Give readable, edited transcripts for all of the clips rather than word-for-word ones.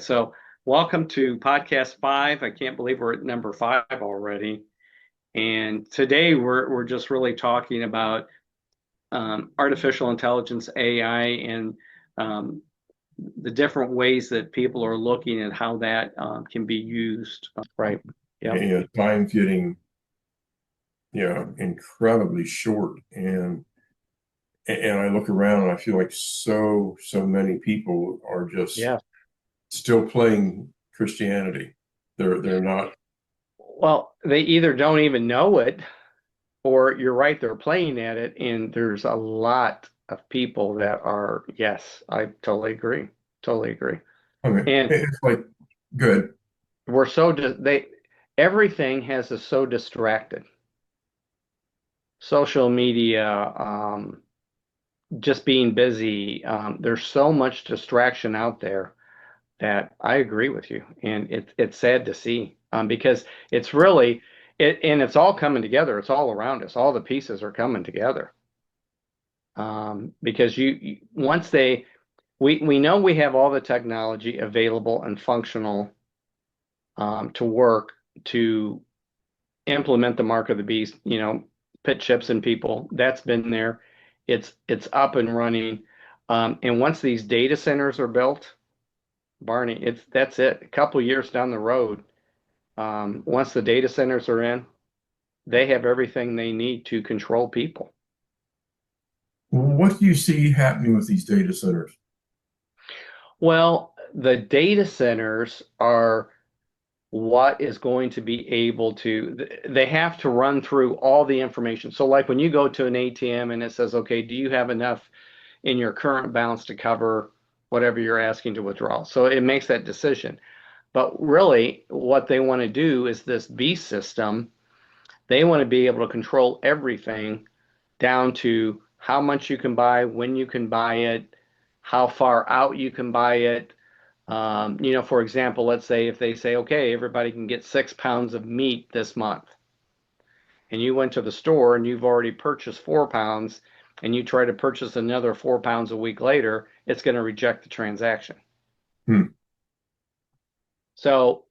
So, welcome to podcast 5. I can't believe we're at number 5 already. And today we're just really talking about artificial intelligence, AI, and um, the different ways that people are looking at how that can be used. Right. Yep. Time's getting, incredibly short. And I look around and I feel like so many people are just Yeah. still playing Christianity. They're not. Well, they either don't even know it, or you're right, they're playing at it, and there's a lot of people that are. Yes, I totally agree. Totally agree. I mean, And it's like good. we're so they everything has us so distracted. Social media, just being busy. There's so much distraction out there that I agree with you, and it's sad to see because it's really and it's all coming together. It's all around us. All the pieces are coming together because once they we know we have all the technology available and functional to work to implement the mark of the beast, put chips in people. That's been there. It's up and running. And once these data centers are built, Barney, that's it. A couple years down the road, once the data centers are in, they have everything they need to control people. What do you see happening with these data centers? Well, the data centers are what is going to be able to, they have to run through all the information. So like when you go to an ATM and it says, okay, do you have enough in your current balance to cover whatever you're asking to withdraw? So it makes that decision. But really, what they want to do is this beast system, they want to be able to control everything down to how much you can buy, when you can buy it, how far out you can buy it. For example, let's say if they say, okay, everybody can get 6 pounds of meat this month, and you went to the store and you've already purchased 4 pounds, and you try to purchase another 4 pounds a week later, it's going to reject the transaction. Hmm. So,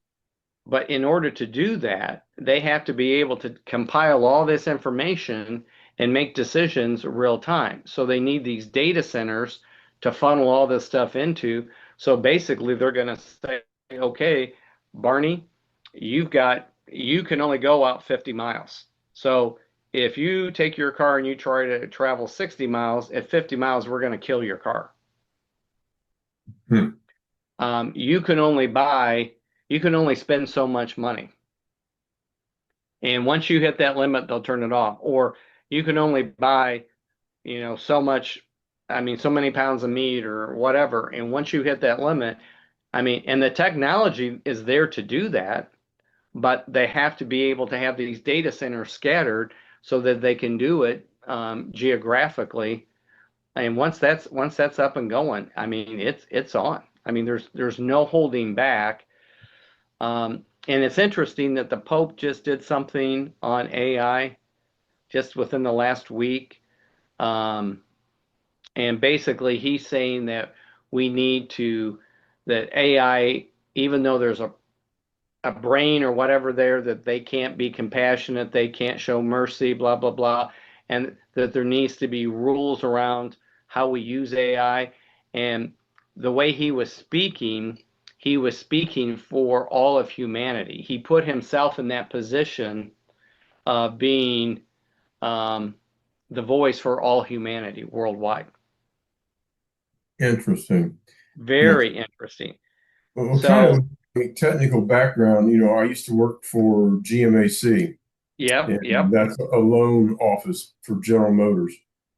but in order to do that, they have to be able to compile all this information and make decisions real time. So they need these data centers to funnel all this stuff into. So basically, they're going to say, okay, Barney, you can only go out 50 miles. So if you take your car and you try to travel 60 miles, at 50 miles, we're going to kill your car. Hmm. You can only spend so much money. And once you hit that limit, they'll turn it off. Or you can only buy, so much, so many pounds of meat or whatever. And once you hit that limit, and the technology is there to do that, but they have to be able to have these data centers scattered so that they can do it geographically. And once that's up and going, it's on. There's no holding back. And it's interesting that the Pope just did something on AI just within the last week. Um, and basically, he's saying that we need to, that AI, even though there's a brain or whatever there, that they can't be compassionate, they can't show mercy, blah, blah, blah. And that there needs to be rules around how we use AI. And the way he was speaking for all of humanity. He put himself in that position of being um, the voice for all humanity worldwide. Interesting. Yeah. Very interesting. Well, kind So, of a technical background. I used to work for GMAC, yep, and yep, that's a loan office for General Motors.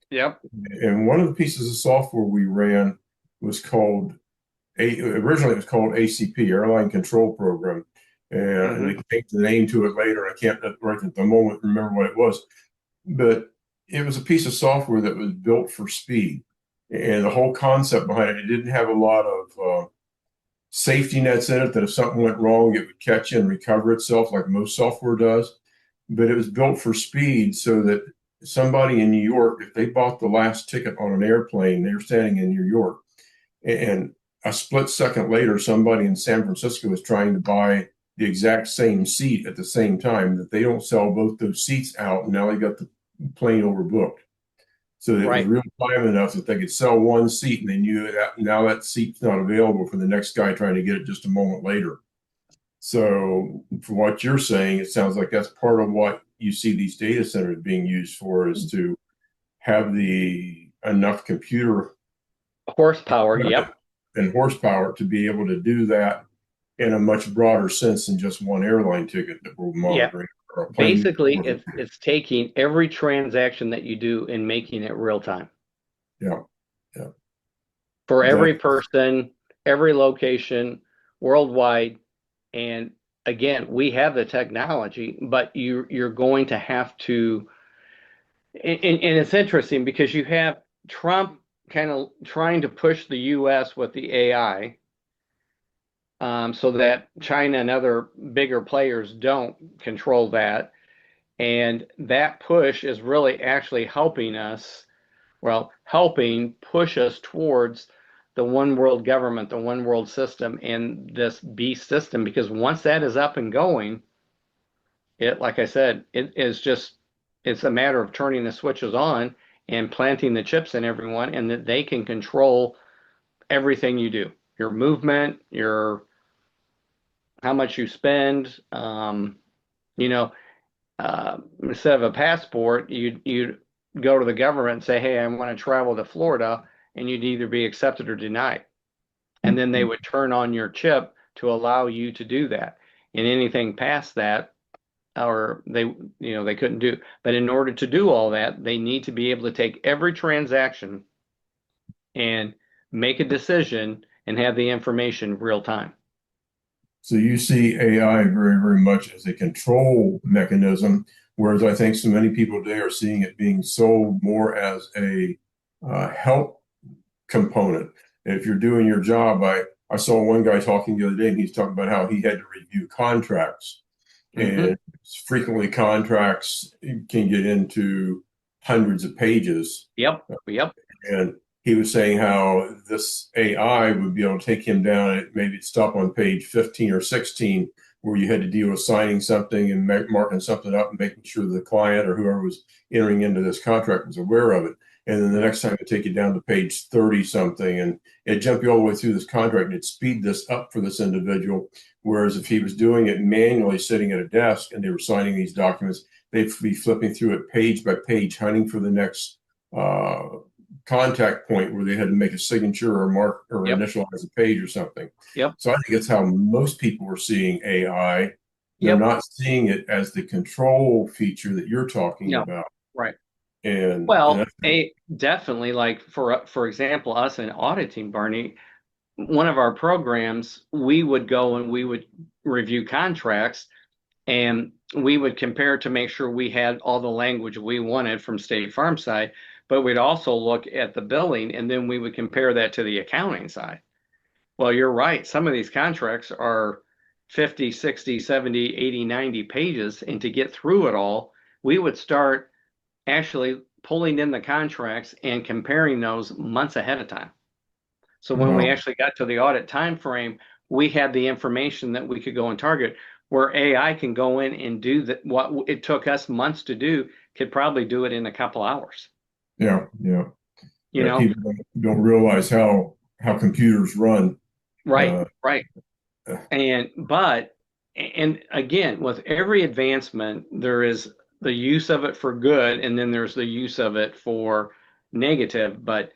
yep. And one of the pieces of software we ran was called originally it was called ACP, Airline Control Program. And they Hmm. changed the name to it later. I can't right at the moment remember what it was. But it was a piece of software that was built for speed. And the whole concept behind it didn't have a lot of safety nets in it that if something went wrong, it would catch you and recover itself like most software does. But it was built for speed so that somebody in New York, if they bought the last ticket on an airplane, they were standing in New York, and a split second later, somebody in San Francisco is trying to buy the exact same seat at the same time, that they don't sell both those seats out, and now they got the plane overbooked. So it was Right. real time enough that they could sell one seat, and they knew that now that seat's not available for the next guy trying to get it just a moment later. So, for what you're saying, it sounds like that's part of what you see these data centers being used for, is to have the enough computer Horsepower. Yep. and horsepower to be able to do that in a much broader sense than just one airline ticket that we're Yeah. monitoring, or a plane. Basically, it's taking every transaction that you do and making it real time Yeah, yeah. for That every person, every location, worldwide. And again, we have the technology, but you're going to have to. And it's interesting because you have Trump kind of trying to push the U.S. with the AI, so that China and other bigger players don't control that. And that push is really actually helping us, well, helping push us towards the one world government, the one world system, and this beast system. Because once that is up and going, it, like I said, it is just, it's a matter of turning the switches on and planting the chips in everyone, and that they can control everything you do, your movement, your how much you spend. You know, instead of a passport, you'd go to the government and say, "Hey, I want to travel to Florida," and you'd either be accepted or denied. And then they would turn on your chip to allow you to do that. And anything past that, or they couldn't do. But in order to do all that, they need to be able to take every transaction and make a decision and have the information real time. So you see AI very, very much as a control mechanism, whereas I think so many people today are seeing it being sold more as a help component. If you're doing your job, I saw one guy talking the other day, and he's talking about how he had to review contracts, Mm-hmm. and frequently contracts can get into hundreds of pages. Yep. Yep. And he was saying how this AI would be able to take him down at maybe stop on page 15 or 16, where you had to deal with signing something and marking something up and making sure the client or whoever was entering into this contract was aware of it. And then the next time it take you down to page 30 something, and it jump you all the way through this contract, and it speed this up for this individual. Whereas if he was doing it manually sitting at a desk and they were signing these documents, they'd be flipping through it page by page, hunting for the next uh, contact point where they had to make a signature or mark or Yep. initialize a page or something. Yep. So I think that's how most people are seeing AI. They're Yep. not seeing it as the control feature that you're talking No. about. Right. And Well, definitely, like for example, us in auditing, Barney, one of our programs, we would go and we would review contracts, and we would compare to make sure we had all the language we wanted from State Farm side, but we'd also look at the billing, and then we would compare that to the accounting side. Well, you're right. Some of these contracts are 50, 60, 70, 80, 90 pages, and to get through it all, we would start actually pulling in the contracts and comparing those months ahead of time. So when we wow, actually got to the audit time frame, we had the information that we could go and target, where AI can go in and do that. What it took us months to do could probably do it in a couple hours. yeah, yeah. You Yeah, know, people don't realize how computers run. right, Uh, right. And again, with every advancement, there is the use of it for good, and then there's the use of it for negative. But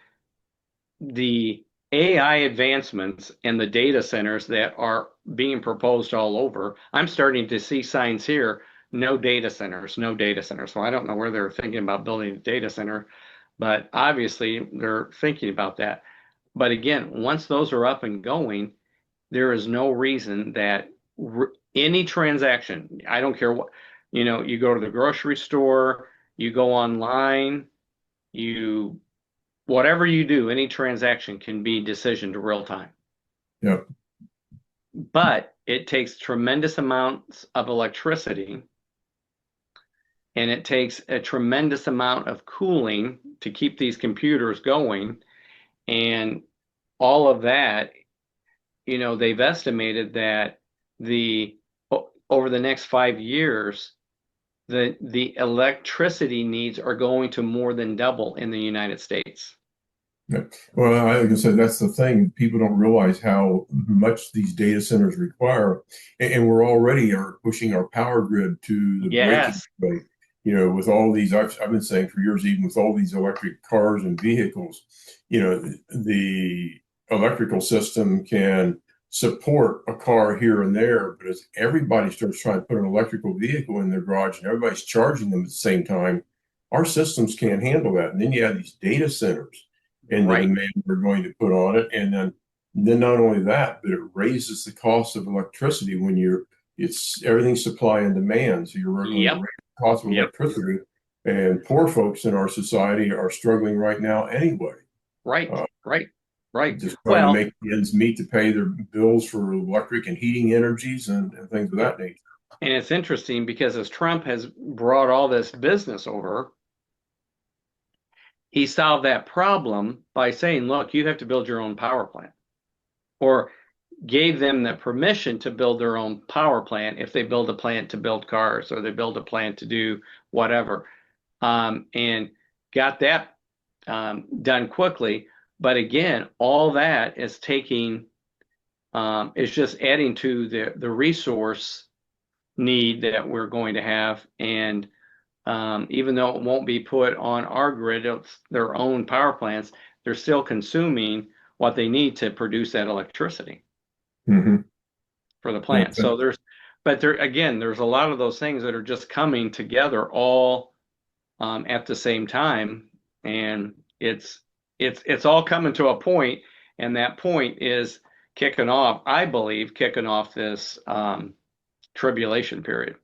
the AI advancements and the data centers that are being proposed all over, I'm starting to see signs here, no data centers, no data centers. So I don't know where they're thinking about building a data center, but obviously they're thinking about that. But again, once those are up and going, there is no reason that any transaction, I don't care what, you go to the grocery store, you go online, you whatever you do, any transaction can be decisioned real time. yeah, But it takes tremendous amounts of electricity, and it takes a tremendous amount of cooling to keep these computers going. And all of that they've estimated that over the next 5 years, the electricity needs are going to more than double in the United States. Yeah. Well, like I said, that's the thing. People don't realize how much these data centers require, and we're already are pushing our power grid to the breaking Yes, point. With all these, I've been saying for years, even with all these electric cars and vehicles, the electrical system can support a car here and there, but as everybody starts trying to put an electrical vehicle in their garage and everybody's charging them at the same time, our systems can't handle that. And then you have these data centers and the right. demand we're going to put on it. And then not only that, but it raises the cost of electricity when it's everything supply and demand. So you're going to Yep, raise the cost of yep, electricity. And poor folks in our society are struggling right now anyway, right, uh, right, right. just trying to Well, make ends meet to pay their bills for electric and heating energies and things of that nature. and it's interesting because as Trump has brought all this business over, he solved that problem by saying, look, you have to build your own power plant, or gave them the permission to build their own power plant if they build a plant to build cars or they build a plant to do whatever, and got that done quickly. But again, all that is is just adding to the resource need that we're going to have. And even though it won't be put on our grid of their own power plants, they're still consuming what they need to produce that electricity Mm-hmm. for the plant. So there's a lot of those things that are just coming together all at the same time, and it's all coming to a point, and that point is I believe, kicking off this tribulation period.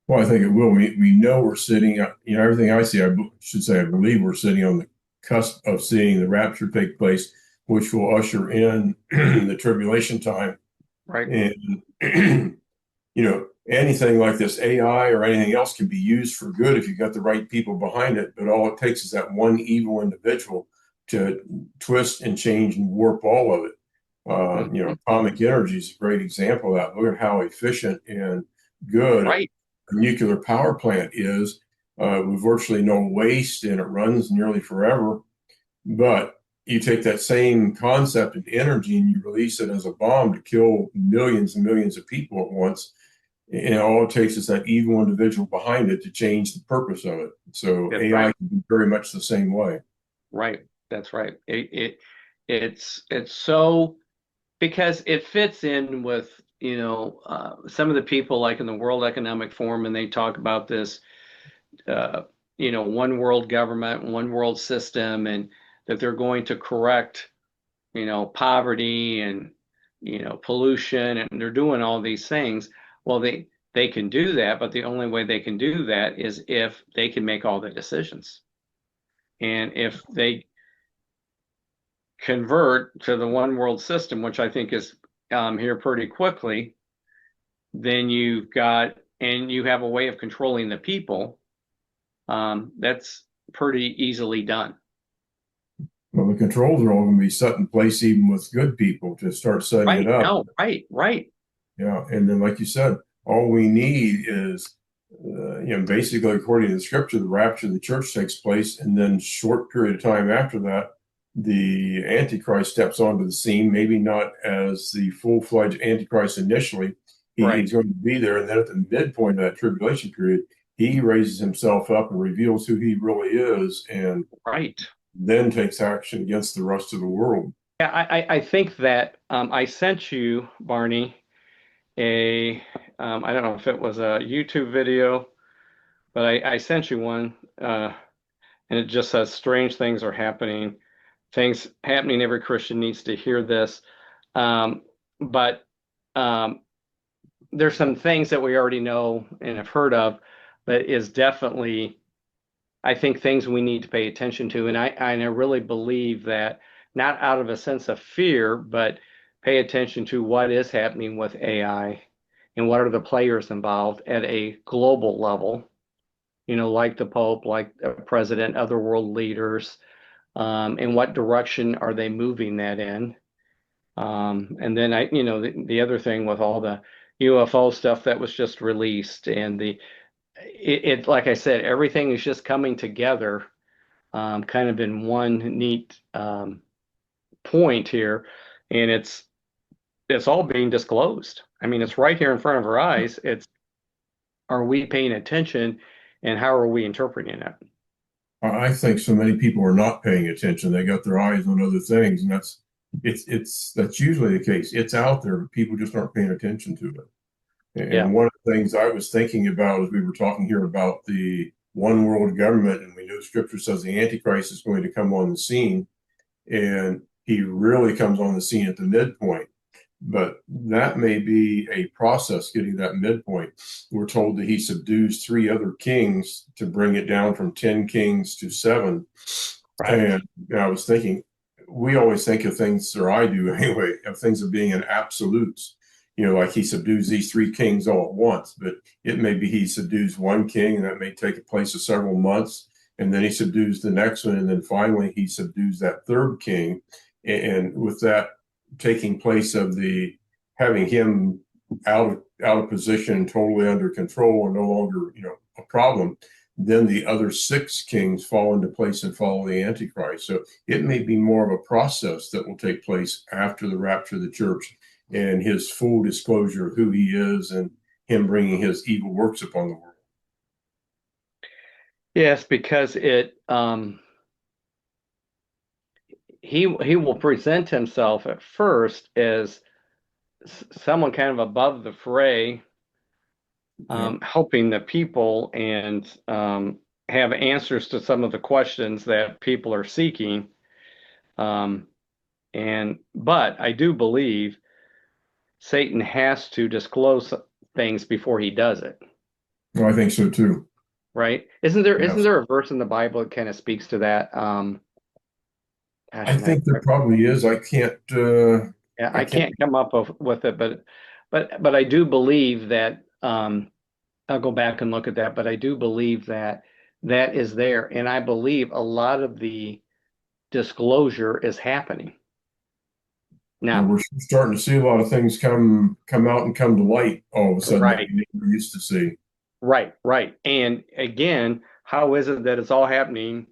Well, I think it will. We know we're sitting, everything I see, should say, I believe we're sitting on the cusp of seeing the rapture take place, which will usher in the tribulation time. Right, And, anything like this AI or anything else can be used for good if you've got the right people behind it. But all it takes is that one evil individual to twist and change and warp all of it. Mhm. Atomic energy is a great example of that. Look at how efficient and good Right, a nuclear power plant is, with virtually no waste, and it runs nearly forever. But you take that same concept of energy and you release it as a bomb to kill millions and millions of people at once. And all it takes is that evil individual behind it to change the purpose of it. So that's AI right, can be very much the same way. right. That's right. It's so, because it fits in with some of the people like in the World Economic Forum, and they talk about this uh, one world government, one world system, and that they're going to correct poverty and pollution, and they're doing all these things. Well, they can do that, but the only way they can do that is if they can make all the decisions, and if they convert to the one world system, which I think is here pretty quickly, then you have a way of controlling the people. That's pretty easily done. Well, the controls are all going to be set in place, even with good people, to start setting it Right. up. No, right, right. Yeah, and then like you said, all we need is, basically according to the scripture, the rapture of the church takes place, and then short period of time after that, the Antichrist steps onto the scene. Maybe not as the full-fledged Antichrist initially. Right, He's going to be there, and then at the midpoint of that tribulation period, he raises himself up and reveals who he really is, and right. then takes action against the rest of the world. Yeah, I think that I sent you, Barney, a I don't know if it was a YouTube video, but I sent you one, and it just says strange things are happening. Things happening. Every Christian needs to hear this. But um, there's some things that we already know and have heard of, but is definitely, I think, things we need to pay attention to. And I really believe that, not out of a sense of fear, but pay attention to what is happening with AI and what are the players involved at a global level, like the Pope, like the president, other world leaders, and what direction are they moving that in? And then the other thing with all the UFO stuff that was just released, and like I said, everything is just coming together, kind of in one neat point here, and it's all being disclosed. I mean, it's right here in front of our eyes. Are we paying attention, and how are we interpreting it? I think so many people are not paying attention. They got their eyes on other things, and that's usually the case. It's out there, but people just aren't paying attention to it. Yeah, And one of the things I was thinking about as we were talking here about the one world government, and we know Scripture says the Antichrist is going to come on the scene, and he really comes on the scene at the midpoint. But that may be a process getting that midpoint. We're told that he subdues three other kings to bring it down from 10 kings to seven. right. And I was thinking, we always think of things, or I do anyway, of things of being in absolutes. Like he subdues these three kings all at once, but it may be he subdues one king, and that may take a place of several months, and then he subdues the next one, and then finally he subdues that third king. And with that taking place of the having him out of position, totally under control, and no longer a problem, then the other six kings fall into place and follow the Antichrist. So it may be more of a process that will take place after the rapture of the church and his full disclosure of who he is and him bringing his evil works upon the world. Yes, because he will present himself at first as someone kind of above the fray, Yep. helping the people, and have answers to some of the questions that people are seeking. Um, but I do believe Satan has to disclose things before he does it, Well, I think so too. right? Isn't Yes. there a verse in the Bible that kind of speaks to that? Gosh, I think there probably is. I can't. yeah, I I can't. can't come up with it, but I do believe that, I'll go back and look at that, but I do believe that that is there, and I believe a lot of the disclosure is happening now. We're starting to see a lot of things come out and come to light all of a sudden that Right, we never used to see. right. And again, how is it that it's all happening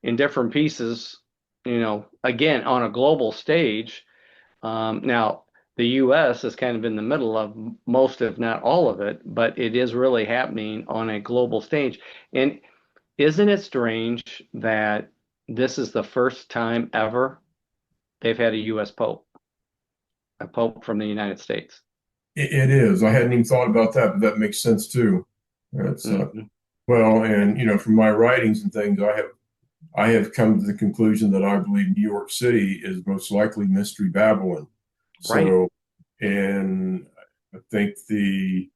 in different pieces, again, on a global stage? Now, the US is kind of in the middle of most, if not all of it, but it is really happening on a global stage. And isn't it strange that this is the first time ever they've had a US Pope, a Pope from the United States? It is. I hadn't even thought about that, but that makes sense too. That's Mhm. well, and from my writings and things, I have come to the conclusion that I believe New York City is most likely Mystery Babylon. Right. So, and I think the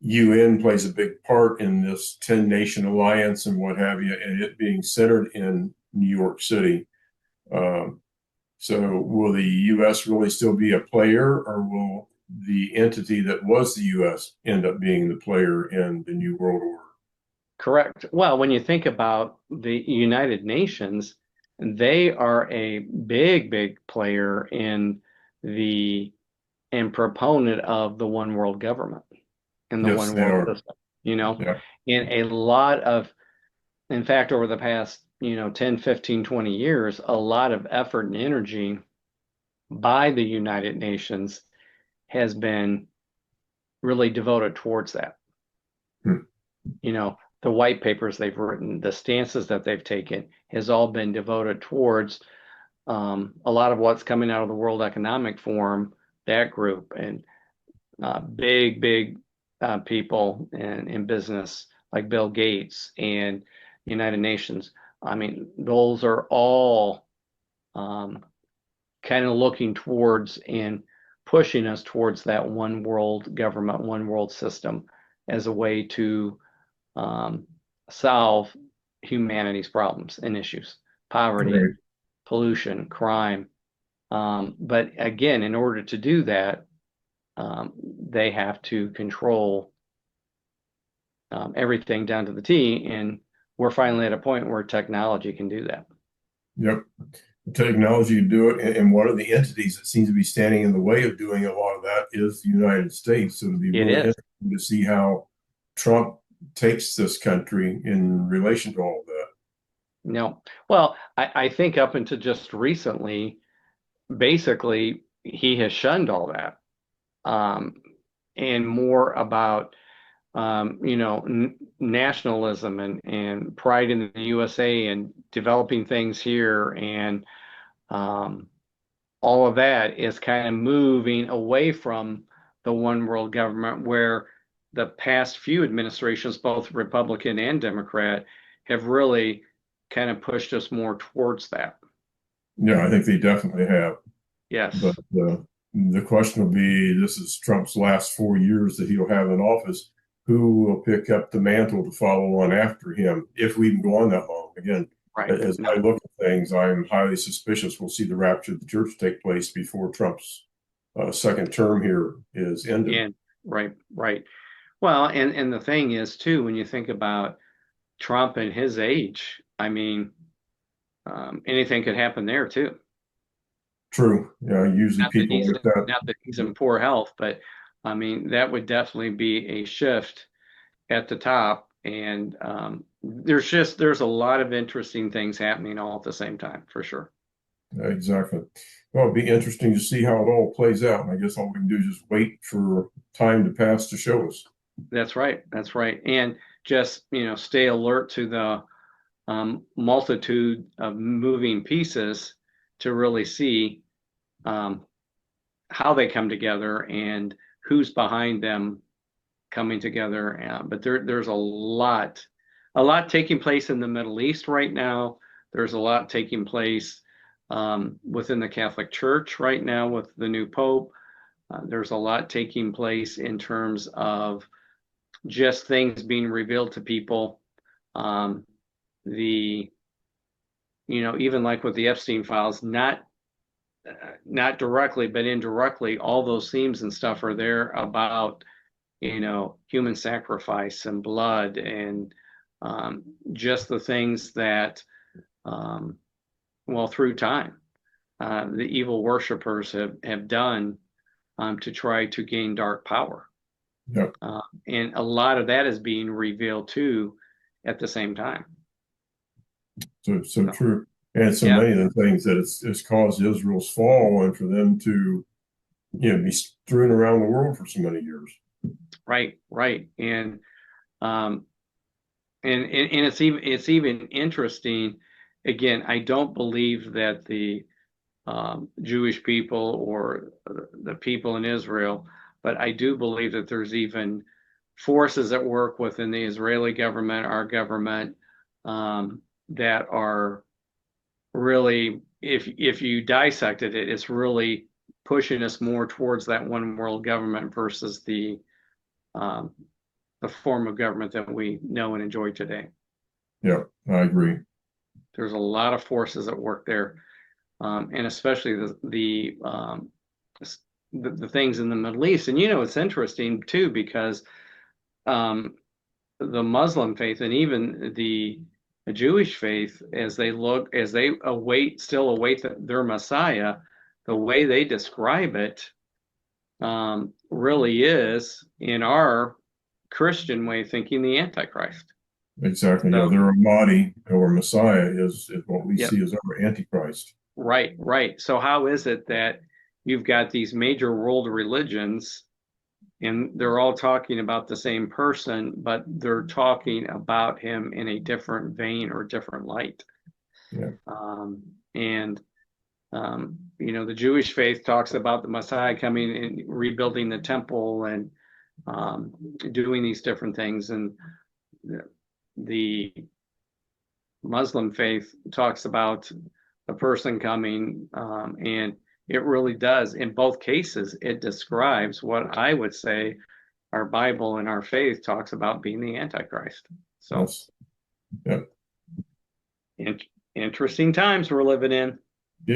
UN plays a big part in this 10 nation alliance and what have you, and it being centered in New York City. Um, so, will the U.S. really still be a player, or will the entity that was the U.S. end up being the player in the New World Order? Correct. Well, when you think about the United Nations, they are a big player in the and proponent of the one world government and the Yes, one they world are. system, you know, Yeah. and a lot of, in fact, over the past, 10, 15, 20 years, a lot of effort and energy by the United Nations has been really devoted towards that. Hmm. The white papers they've written, the stances that they've taken has all been devoted towards, a lot of what's coming out of the World Economic Forum, that group, and big people in business like Bill Gates and United Nations. I mean, those are all, kind of looking towards and pushing us towards that one world government, one world system as a way to, um, solve humanity's problems and issues, poverty, Right. pollution, crime. But again, in order to do that, they have to control, everything down to the T. And we're finally at a point where technology can do that. Yep. technology to do it. And one of the entities that seems to be standing in the way of doing a lot of that is the United States. So it'll be It really is. interesting to see how Trump takes this country in relation to all of that. No. Well, I think up until just recently, basically, he has shunned all that, um, and more about nationalism and pride in the USA and developing things here, and um, all of that is kind of moving away from the one world government, where the past few administrations, both Republican and Democrat, have really kind of pushed us more towards that. Yeah, I think they definitely have. Yes, But the question will be, this is Trump's last 4 years that he'll have in office. Who will pick up the mantle to follow on after him, if we can go on that long? Again, right. as I No, look at things, I'm highly suspicious we'll see the rapture of the church take place before Trump's second term here is ended. and right, right. Well, and the thing is too, when you think about Trump and his age, I mean, anything could happen there too. True. Yeah, usually Not that people he's like that. not that he's in poor health, but I mean that would definitely be a shift at the top. And there's a lot of interesting things happening all at the same time, for sure. Exactly. Well, it'd be interesting to see how it all plays out. And I guess all we can do is just wait for time to pass to show us. That's right. That's right. And just, stay alert to the multitude of moving pieces to really see um, how they come together and who's behind them coming together. But there's a lot taking place in the Middle East right now. There's a lot taking place within the Catholic Church right now with the new Pope. There's a lot taking place in terms of just things being revealed to people. Um, the even like with the Epstein files, not directly but indirectly, all those themes and stuff are there about human sacrifice and blood, and just the things that um, well, through time, the evil worshipers have done to try to gain dark power. Yeah. And a lot of that is being revealed too at the same time. So So, true. And so yeah, many of the things that it's caused Israel's fall and for them to, be strewn around the world for so many years. right, right. Um, and it's even interesting. Again, I don't believe that the Jewish people or the people in Israel, but I do believe that there's even forces at work within the Israeli government, our government, that are really, if you dissected it, it's really pushing us more towards that one world government versus um, the form of government that we know and enjoy today. Yeah, I agree. There's a lot of forces at work there, and especially the things in the Middle East. And it's interesting too, because um, the Muslim faith and even the Jewish faith, as they still await their Messiah, the way they describe it really is, in our Christian way of thinking, the Antichrist. Exactly. Yeah, So, their Mahdi or Messiah is what we yep, see as our Antichrist. right, right. So how is it that you've got these major world religions and they're all talking about the same person, but they're talking about him in a different vein or different light? Yeah. And the Jewish faith talks about the Messiah coming and rebuilding the temple and doing these different things, and the Muslim faith talks about a person coming, and it really does. In both cases, it describes what I would say our Bible and our faith talks about being the Antichrist. So, Yes. Yeah. in, interesting times we're living in.